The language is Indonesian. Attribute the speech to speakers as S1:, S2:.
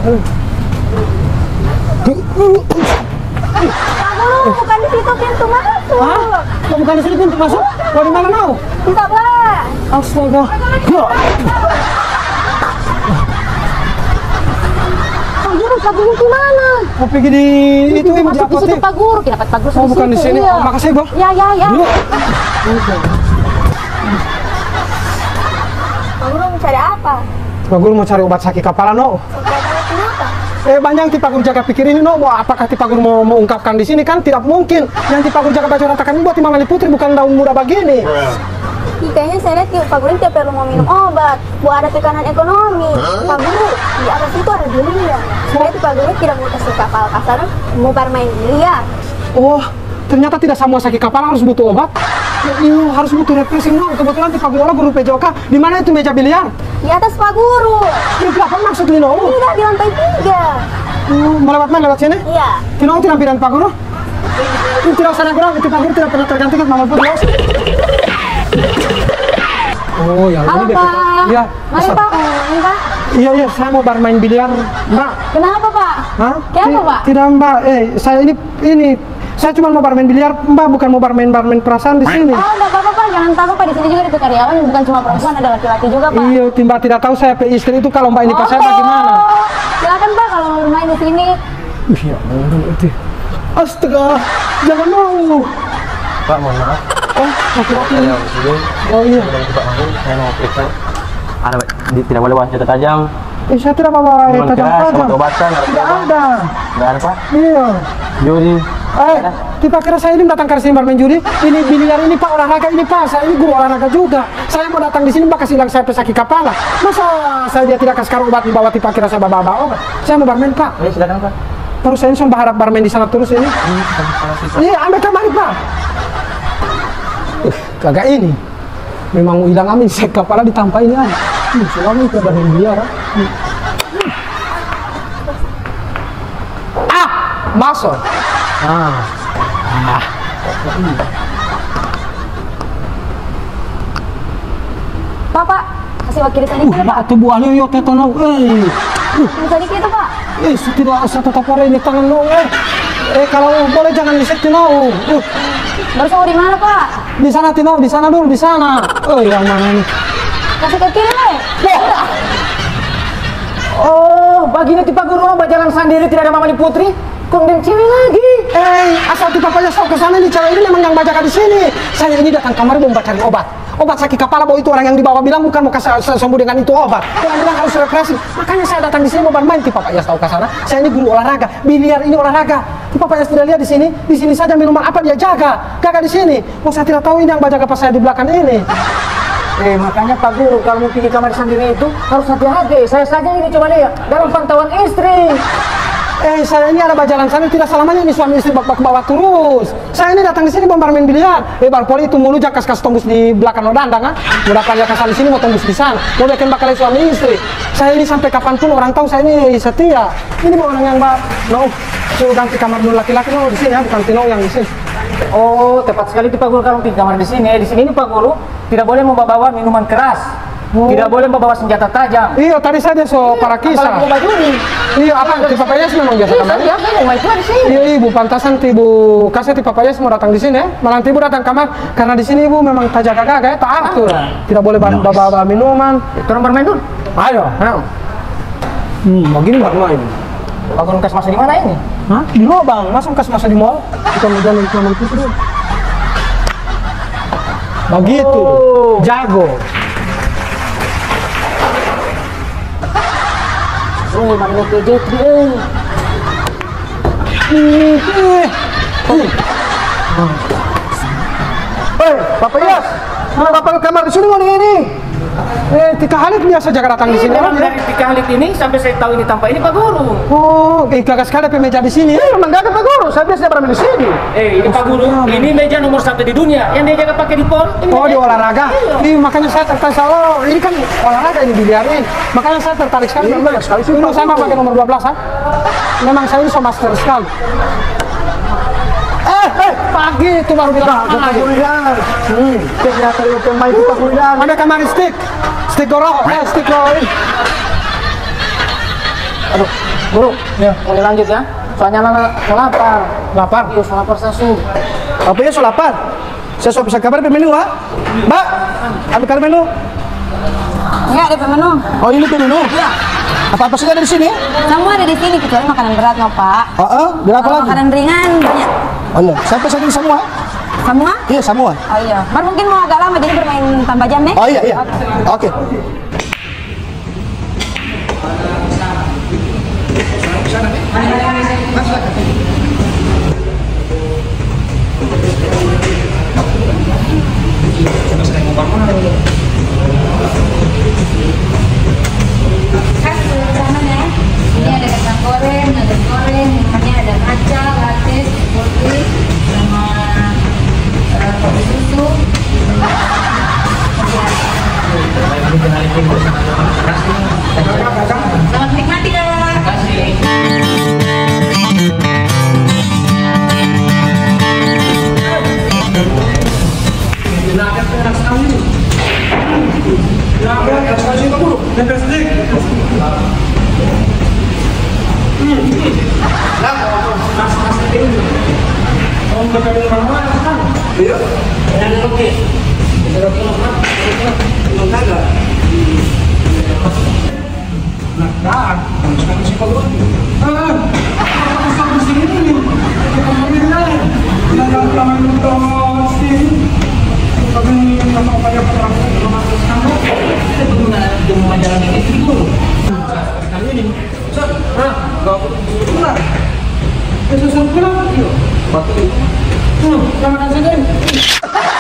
S1: Bukan di situ pintu masuk.
S2: Hah? Bukan di sini pintu masuk? Kau di mana mau?
S1: Tidak, Pak.
S2: Astaga.
S1: Pak Guru di mana?
S2: Mau pergi di itu yang di
S1: Masuk di situ
S2: apotek.
S1: Pak Guru. Kenapa Pak Guru
S2: Oh, bukan di sini.
S1: Iya.
S2: Oh, makasih, Bro.
S1: Ya.
S2: Dulu.
S1: Pak Guru mencari apa?
S2: Pak Guru mau cari obat sakit kepala, no.
S1: Kenapa?
S2: Banyak Pak Guru jaga pikir ini, no. Apakah Pak Guru mau mengungkapkan di sini? Kan tidak mungkin. Yang Pak Guru jaga baca ratakan ini buat Imam Ali Putri, bukan daun muda begini.
S1: Kayaknya saya lihat Pak Guru tidak perlu mau minum obat. Buat ada tekanan ekonomi. Pak Guru, di atas itu ada biliar. Saya lihat Pak Guru tidak mau kasih kapal kasar, mau bermain biliar.
S2: Oh, ternyata tidak semua sakit kepala harus butuh obat. Iya, harus butuh refreshing, no. Kebetulan Pak Guru guru PJOK. Di mana itu meja biliar?
S1: Di atas Pak Guru.
S2: Di belakang maksud Lino.
S1: Tidak, di lantai 3.
S2: Melewat mana lewat sini?
S1: Iya.
S2: Tidak tidak Pak Guru. Tidak usah kurang, itu Pak Guru tidak pernah tergantikan Mama Putri. Oh, ya
S1: Halo
S2: ini
S1: Pak.
S2: Iya.
S1: Mari Pak. Ini Pak.
S2: Iya, saya mau bermain biliar, Mbak.
S1: Kenapa Pak?
S2: Hah?
S1: Kenapa Pak?
S2: Tidak, Mbak. Saya ini saya cuma mau bermain biliar, Mbak, bukan mau bermain perasaan di sini.
S1: Oh, enggak apa-apa Pak. Jangan takut Pak. Di sini juga ada karyawan, bukan cuma perempuan, ada laki-laki juga Pak.
S2: Iya, Mbak tidak tahu saya istri itu kalau Mbak ini pas saya bagaimana.
S1: Silakan Pak kalau mau bermain di sini.
S2: Iya, itu. Astaga, jangan mau.
S3: Pak, mohon maaf.
S2: Oh, laki-laki.
S3: Saya di sini.
S2: Oh iya.
S3: Pak Mahfud, saya mau periksa. Ada, tidak boleh bawa senjata tajam.
S2: Saya tidak bawa
S3: Minuman keras,
S2: tajam-tajam.
S3: obat-obatan,
S2: Tidak ada.
S3: Nggak ada, Pak.
S2: Iya.
S3: Judi.
S2: Tipe kira saya ini datang ke sini bermain judi. Ini biliar ini Pak, olahraga ini Pak. Saya ini guru olahraga juga. Saya mau datang di sini Pak kasih hilang saya sakit kepala. Masa saya dia tidak kasih obat di bawah tipe kira saya bawa obat. Saya mau bermain Pak.
S3: Ayo silakan, Pak.
S2: Terus saya ini berharap bermain di sana terus ini. Iya, ambil kemari Pak. Kagak ini. Memang mau hilang amin sakit kepala ditampai ini aja. Selama itu bermain biliar. Masuk.
S1: Pak, kasih wakil tadi kita Pak.
S2: Tuh buahnya yo tetonau.
S1: Tadi kita Pak.
S2: Tidak usah tetap ini tangan lo. Kalau boleh jangan di situ no.
S1: Baru mau di mana Pak?
S2: Di sana Tino, di sana dulu, di sana. Yang mana ini?
S1: Kasih ke kiri.
S2: Oh, baginya tipe guru jalan sendiri tidak ada Mama Putri. Kondem cewek lagi. Asal tipe papanya sok ke sana nih cewek ini memang yang baca di sini. Saya ini datang kamar mau cari obat. Obat sakit kepala bahwa itu orang yang dibawa bilang bukan mau kasih sembuh dengan itu obat. Orang bilang harus refreshing. Makanya saya datang di sini mau bermain. Tipe papanya tahu ke sana. Saya ini guru olahraga. Biliar ini olahraga. Tipe papanya tidak lihat di sini. Di sini saja minuman apa dia jaga. Gagal di sini. Oh saya tidak tahu ini yang baca pas saya di belakang ini.
S4: Makanya Pak Guru kalau mau pergi kamar sendiri itu harus hati-hati. Saya saja ini cuma lihat dalam pantauan istri.
S2: Saya ini ada jalan sana tidak selamanya ini suami istri bak bawa terus. Saya ini datang di sini mau bermain biliar. Barpoli itu mulu jakas tembus di belakang dandang kan. Udah kaya kasar di sini mau tembus di sana. Mau bikin bakal suami istri. Saya ini sampai kapanpun orang tahu saya ini setia. Ini mau orang yang suruh ganti kamar dulu laki-laki di sini ya, bukan Tino yang di sini.
S4: Oh, tepat sekali Pak Guru kalau pergi kamar di sini. Di sini Pak Guru tidak boleh membawa minuman keras. Tidak boleh membawa senjata tajam.
S2: Iya, tadi saya para kisah.
S4: Apalagi baju ini.
S2: Iya, apa di papayas memang biasa kamar?
S4: Iya, saya mau itu di sini.
S2: Iya, Ibu pantasan Ibu kasih di papayas mau datang di sini ya. Malah Ibu datang kamar karena di sini Ibu memang tak jaga ya, tak atur. Tidak boleh bawa minuman.
S4: Turun bermain dulu.
S2: Ayo. Begini bermain.
S4: Pak Guru kasih masuk di mana ini?
S2: Hah? Di lubang, masa kasih masa di mall? Kita mau jalan ke Mama Putri. Begitu. Jago.
S4: Mana ke jetri
S2: Papayas. Bapak ke kamar di sini mau ini. Tika Halid biasa jaga datang di sini.
S4: Dari Tika Halid ini sampai saya tahu ini tanpa ini Pak Guru.
S2: Oh, gagas sekali meja di sini. Memang gagas Pak Guru. Saya biasa bermain di sini.
S4: Ini Pak Guru, ini meja nomor 1 di dunia. Yang dia jaga pakai di pon.
S2: Oh, di olahraga. Makanya saya tertarik ini kan olahraga ini biliar ini. Makanya saya tertarik sekali. Dulu saya pakai nomor 12 kan. Memang saya ini so master sekali. Pagi itu baru bilang ada kamar stick gorok, stick gorok.
S4: Aduh, guru,
S2: Ya.
S4: boleh lanjut ya? Soalnya anak lapar.
S2: Lapar.
S4: Iya, lapar sasu.
S2: Apa ya so lapar? Saya so bisa kabar menu ah. Mbak, ambil kabar menu.
S1: Enggak ada menu.
S2: Oh ini menu. Apa-apa saja ada di sini?
S1: Semua ada di sini kecuali makanan berat nggak Pak.
S2: Berapa
S1: Kalau
S2: lagi?
S1: makanan ringan banyak.
S2: Oh iya, saya pesan ini semua.
S1: Semua?
S2: Iya semua.
S1: Oh iya. Baru mungkin mau agak lama jadi bermain tambah jam deh.
S2: Oh iya iya. Oke.
S1: Ini ada kentang goreng, nugget goreng, minumannya ada matcha, latte, putih, sama kopi susu. Selamat menikmati kak.
S2: Jangan